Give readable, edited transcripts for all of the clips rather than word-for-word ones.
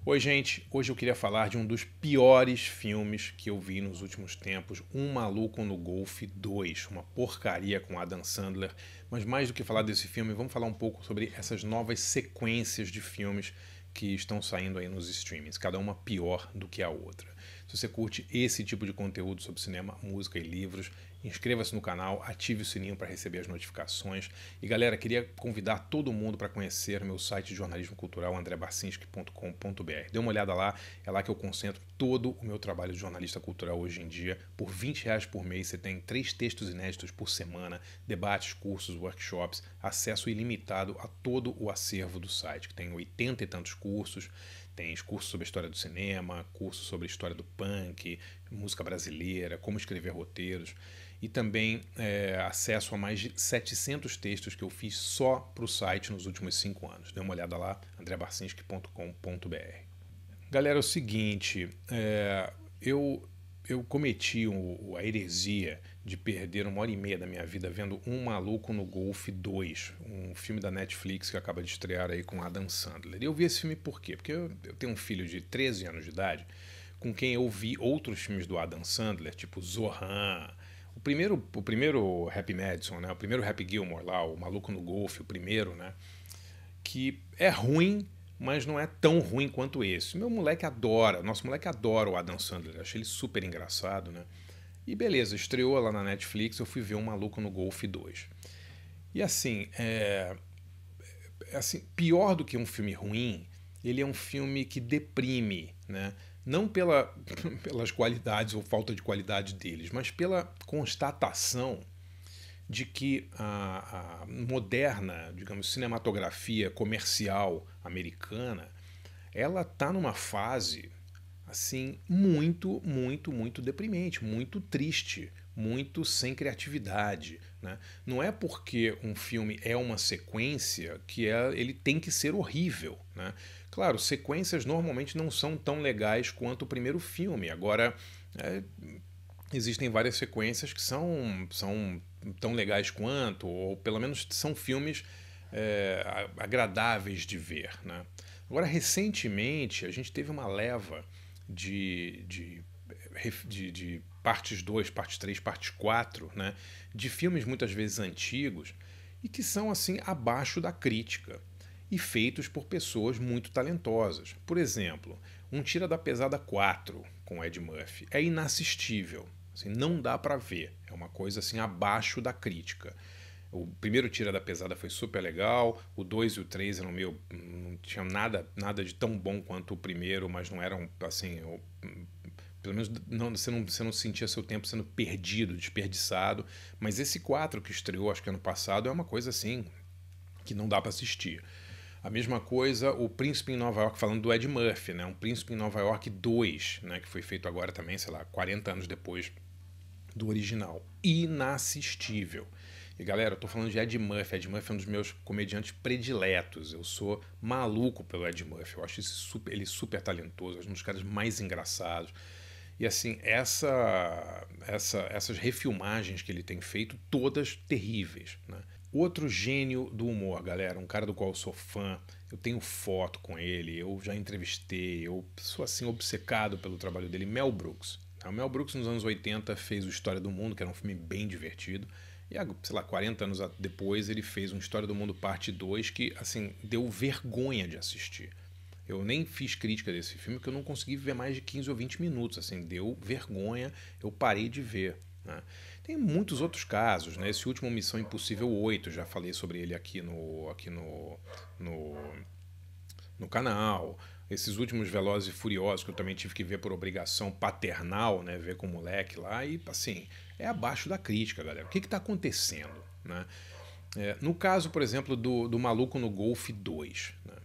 Oi, gente. Hoje eu queria falar de um dos piores filmes que eu vi nos últimos tempos, Um Maluco no Golfe 2, uma porcaria com Adam Sandler. Mas mais do que falar desse filme, vamos falar um pouco sobre essas novas sequências de filmes que estão saindo aí nos streamings, cada uma pior do que a outra. Se você curte esse tipo de conteúdo sobre cinema, música e livros, inscreva-se no canal, ative o sininho para receber as notificações. E galera, queria convidar todo mundo para conhecer meu site de jornalismo cultural, andrebarcinski.com.br. Dê uma olhada lá, é lá que eu concentro todo o meu trabalho de jornalista cultural hoje em dia. Por R$ 20 por mês você tem 3 textos inéditos por semana, debates, cursos, workshops, acesso ilimitado a todo o acervo do site, que tem 80 e tantos cursos. Tem cursos sobre a história do cinema, cursos sobre a história do punk, música brasileira, como escrever roteiros. E também acesso a mais de 700 textos que eu fiz só para o site nos últimos 5 anos. Dê uma olhada lá, andrebarcinski.com.br. Galera, é o seguinte, eu cometi a heresia de perder 1h30 da minha vida vendo Um Maluco no Golfe 2, um filme da Netflix que acaba de estrear aí com Adam Sandler. E eu vi esse filme por quê? Porque eu tenho um filho de 13 anos de idade com quem eu vi outros filmes do Adam Sandler, tipo Zohan, o primeiro Happy Madison, né? O primeiro Happy Gilmore lá, o Maluco no Golfe, o primeiro, né? Que é ruim, mas não é tão ruim quanto esse. Nosso moleque adora o Adam Sandler, achei ele super engraçado, né? E beleza, estreou lá na Netflix, eu fui ver Um Maluco no Golfe 2. E assim, pior do que um filme ruim, ele é um filme que deprime, né? Não pelas qualidades ou falta de qualidade deles, mas pela constatação de que a moderna, digamos, cinematografia comercial americana, ela está numa fase assim muito deprimente, muito triste, muito sem criatividade, né? Não é porque um filme é uma sequência que ele tem que ser horrível, né? Claro, sequências normalmente não são tão legais quanto o primeiro filme. Agora, é, existem várias sequências que são tão legais quanto, ou pelo menos são filmes agradáveis de ver, né? Agora, recentemente, a gente teve uma leva de partes 2, parte 3, parte 4, né? De filmes muitas vezes antigos e que são assim abaixo da crítica e feitos por pessoas muito talentosas. Por exemplo, um Tira da Pesada 4 com Ed Murphy é inassistível. Assim, não dá para ver. É uma coisa assim abaixo da crítica. O primeiro Tira da Pesada foi super legal, o 2 e o 3 eram meio. Não tinha nada de tão bom quanto o primeiro, mas não eram assim. Pelo menos você não sentia seu tempo sendo perdido, desperdiçado. Mas esse 4 que estreou, acho que ano passado, é uma coisa assim que não dá para assistir. A mesma coisa, o Príncipe em Nova York, falando do Ed Murphy, né? Um Príncipe em Nova York 2, né? Que foi feito agora também, sei lá, 40 anos depois do original. Inassistível. E galera, eu tô falando de Ed Murphy. Ed Murphy é um dos meus comediantes prediletos. Eu sou maluco pelo Ed Murphy. Eu acho ele super talentoso, um dos caras mais engraçados. E assim, essas refilmagens que ele tem feito, todas terríveis, né? Outro gênio do humor, galera, um cara do qual eu sou fã, eu tenho foto com ele, eu já entrevistei, eu sou assim obcecado pelo trabalho dele, Mel Brooks. O Mel Brooks nos anos 80 fez o História do Mundo, que era um filme bem divertido, e sei lá, 40 anos depois ele fez um História do Mundo parte 2 que assim deu vergonha de assistir. Eu nem fiz crítica desse filme porque eu não consegui ver mais de 15 ou 20 minutos. Assim, deu vergonha, eu parei de ver, né? Tem muitos outros casos, né? Esse último Missão Impossível 8, já falei sobre ele no, no canal. Esses últimos Velozes e Furiosos, que eu também tive que ver por obrigação paternal, né? Ver com o moleque lá, e assim, é abaixo da crítica, galera. O que está acontecendo, né? No caso, por exemplo, do Maluco no Golfe 2, né?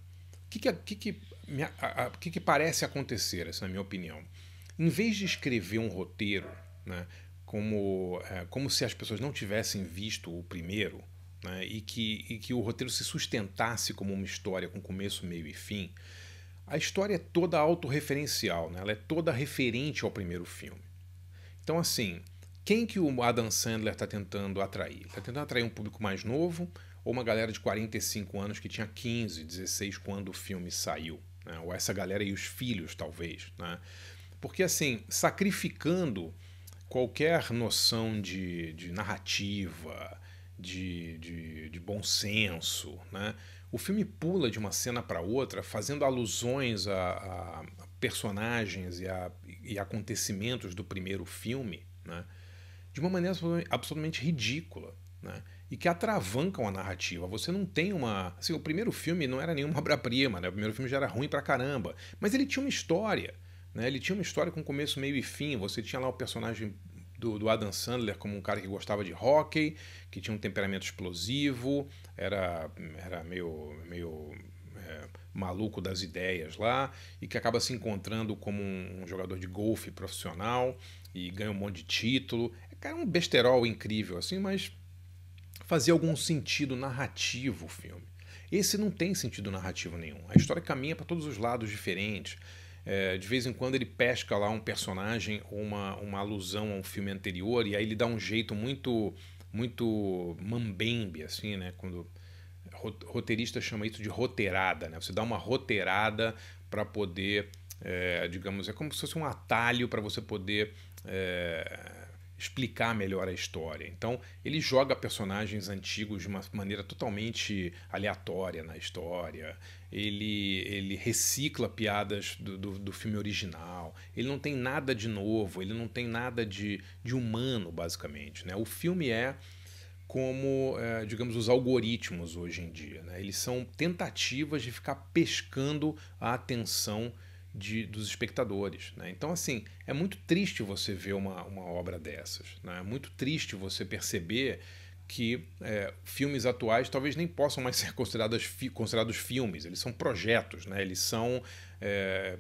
O que parece acontecer, essa é a minha opinião? Em vez de escrever um roteiro, né, como se as pessoas não tivessem visto o primeiro, né, e que o roteiro se sustentasse como uma história com começo, meio e fim, a história é toda autorreferencial, né, ela é toda referente ao primeiro filme. Então, assim, quem que o Adam Sandler está tentando atrair? Ele está tentando atrair um público mais novo ou uma galera de 45 anos que tinha 15, 16 quando o filme saiu? né? Ou essa galera e os filhos, talvez, né? Porque, assim, sacrificando qualquer noção de narrativa, de bom senso, né? O filme pula de uma cena para outra, fazendo alusões a personagens e acontecimentos do primeiro filme, né? De uma maneira absolutamente ridícula, né? E que atravancam a narrativa. Você não tem uma... Assim, o primeiro filme não era nenhuma obra-prima, né? O primeiro filme já era ruim pra caramba. Mas ele tinha uma história, né? Ele tinha uma história com começo, meio e fim. Você tinha lá o personagem do Adam Sandler como um cara que gostava de hóquei, que tinha um temperamento explosivo, era meio maluco das ideias lá, e que acaba se encontrando como um jogador de golfe profissional e ganha um monte de título. É um besterol incrível, assim, mas fazia algum sentido narrativo o filme. Esse não tem sentido narrativo nenhum. A história caminha para todos os lados diferentes. De vez em quando ele pesca lá um personagem ou uma alusão a um filme anterior, e aí ele dá um jeito muito mambembe, assim, né? Quando roteirista chama isso de roteirada, né? Você dá uma roteirada para poder, digamos, é como se fosse um atalho para você poder explicar melhor a história. Então, ele joga personagens antigos de uma maneira totalmente aleatória na história. Ele recicla piadas do filme original. Ele não tem nada de novo, ele não tem nada de humano, basicamente, né? O filme é como, digamos, os algoritmos hoje em dia, né? Eles são tentativas de ficar pescando a atenção dos espectadores, né? Então, assim, é muito triste você ver uma obra dessas, né? É muito triste você perceber que filmes atuais talvez nem possam mais ser considerados filmes. Eles são projetos, né? Eles são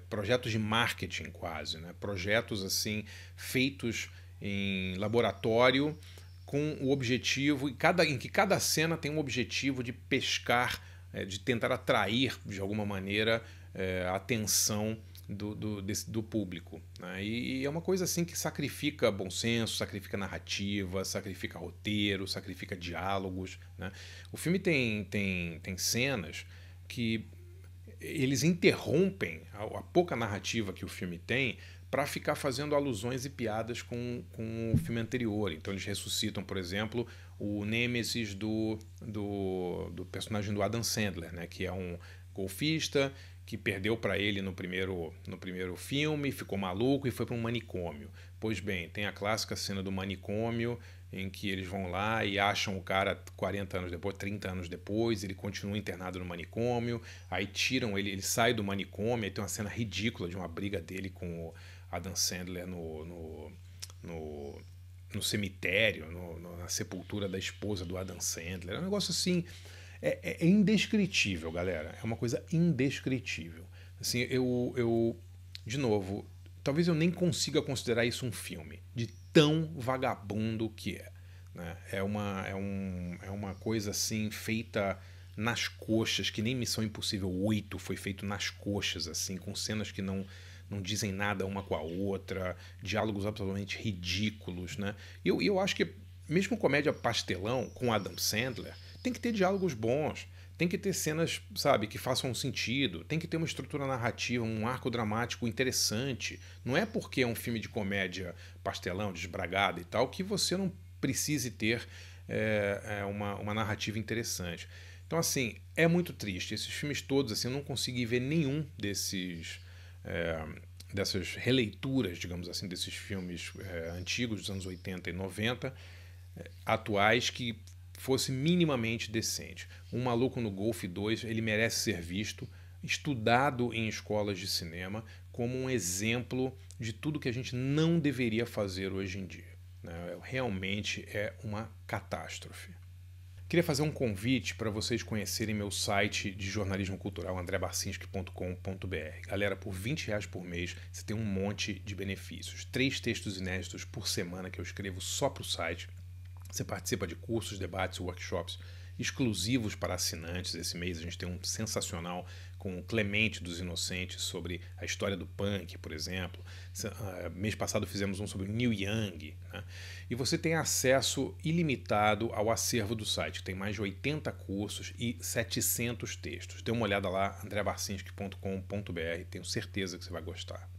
projetos de marketing quase, né? Projetos assim feitos em laboratório com o objetivo, em que cada cena tem um objetivo de pescar, de tentar atrair de alguma maneira a atenção do público, né? E é uma coisa assim que sacrifica bom senso, sacrifica narrativa, sacrifica roteiro, sacrifica diálogos, né? O filme tem cenas que eles interrompem a pouca narrativa que o filme tem para ficar fazendo alusões e piadas com o filme anterior. Então eles ressuscitam, por exemplo, o Nêmesis do personagem do Adam Sandler, né? Que é um golfista que perdeu para ele no primeiro filme, ficou maluco e foi para um manicômio. Pois bem, tem a clássica cena do manicômio em que eles vão lá e acham o cara 40 anos depois, 30 anos depois, ele continua internado no manicômio, aí tiram ele sai do manicômio, aí tem uma cena ridícula de uma briga dele com o Adam Sandler no cemitério, na sepultura da esposa do Adam Sandler. É um negócio assim... É indescritível, galera. É uma coisa indescritível. Assim, de novo, talvez eu nem consiga considerar isso um filme, de tão vagabundo que é, né? É uma coisa assim, feita nas coxas, que nem Missão Impossível 8 foi feito nas coxas, assim, com cenas que não dizem nada uma com a outra, diálogos absolutamente ridículos, né? E eu acho que, mesmo comédia pastelão com Adam Sandler, tem que ter diálogos bons, tem que ter cenas, sabe, que façam sentido, tem que ter uma estrutura narrativa, um arco dramático interessante. Não é porque é um filme de comédia pastelão, desbragado e tal, que você não precise ter uma narrativa interessante. Então, assim, é muito triste. Esses filmes todos, assim, eu não consegui ver nenhum dessas releituras, digamos assim, desses filmes antigos dos anos 80 e 90, atuais, que fosse minimamente decente. Um Maluco no Golfe 2, ele merece ser visto, estudado em escolas de cinema, como um exemplo de tudo que a gente não deveria fazer hoje em dia, né? Realmente é uma catástrofe. Queria fazer um convite para vocês conhecerem meu site de jornalismo cultural, andrebarcinski.com.br. Galera, por R$20 por mês, você tem um monte de benefícios. 3 textos inéditos por semana que eu escrevo só para o site. Você participa de cursos, debates, workshops exclusivos para assinantes. Esse mês a gente tem um sensacional com o Clemente dos Inocentes sobre a história do punk, por exemplo. Mês passado fizemos um sobre o Neil Young, né? E você tem acesso ilimitado ao acervo do site. Tem mais de 80 cursos e 700 textos. Dê uma olhada lá, andrebarcinski.com.br. Tenho certeza que você vai gostar.